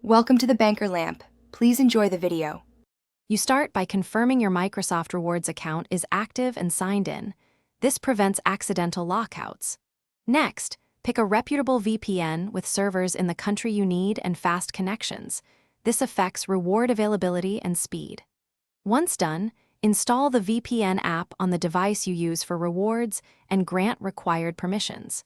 Welcome to the Banker Lamp. Please enjoy the video. You start by confirming your Microsoft Rewards account is active and signed in. This prevents accidental lockouts. Next, pick a reputable VPN with servers in the country you need and fast connections. This affects reward availability and speed. Once done, install the VPN app on the device you use for rewards and grant required permissions.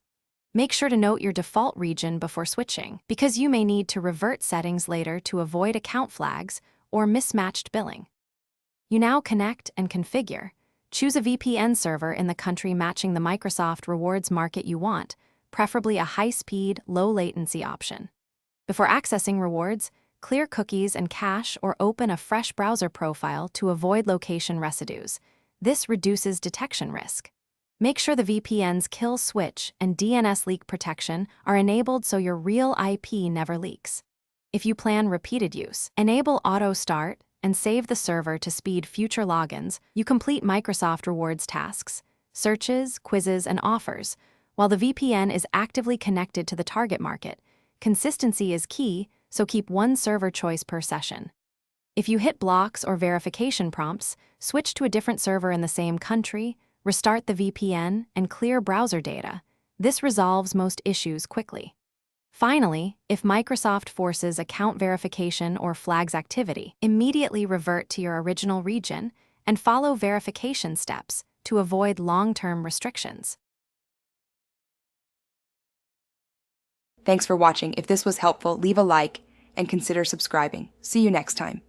Make sure to note your default region before switching, because you may need to revert settings later to avoid account flags or mismatched billing. You now connect and configure. Choose a VPN server in the country matching the Microsoft Rewards market you want, preferably a high-speed, low-latency option. Before accessing rewards, clear cookies and cache or open a fresh browser profile to avoid location residues. This reduces detection risk. Make sure the VPN's kill switch and DNS leak protection are enabled so your real IP never leaks. If you plan repeated use, enable auto start and save the server to speed future logins. You complete Microsoft Rewards tasks, searches, quizzes, and offers, while the VPN is actively connected to the target market. Consistency is key, so keep one server choice per session. If you hit blocks or verification prompts, switch to a different server in the same country, restart the VPN, and clear browser data. This resolves most issues quickly. Finally, if Microsoft forces account verification or flags activity, immediately revert to your original region and follow verification steps to avoid long-term restrictions. Thanks for watching. If this was helpful, leave a like and consider subscribing. See you next time.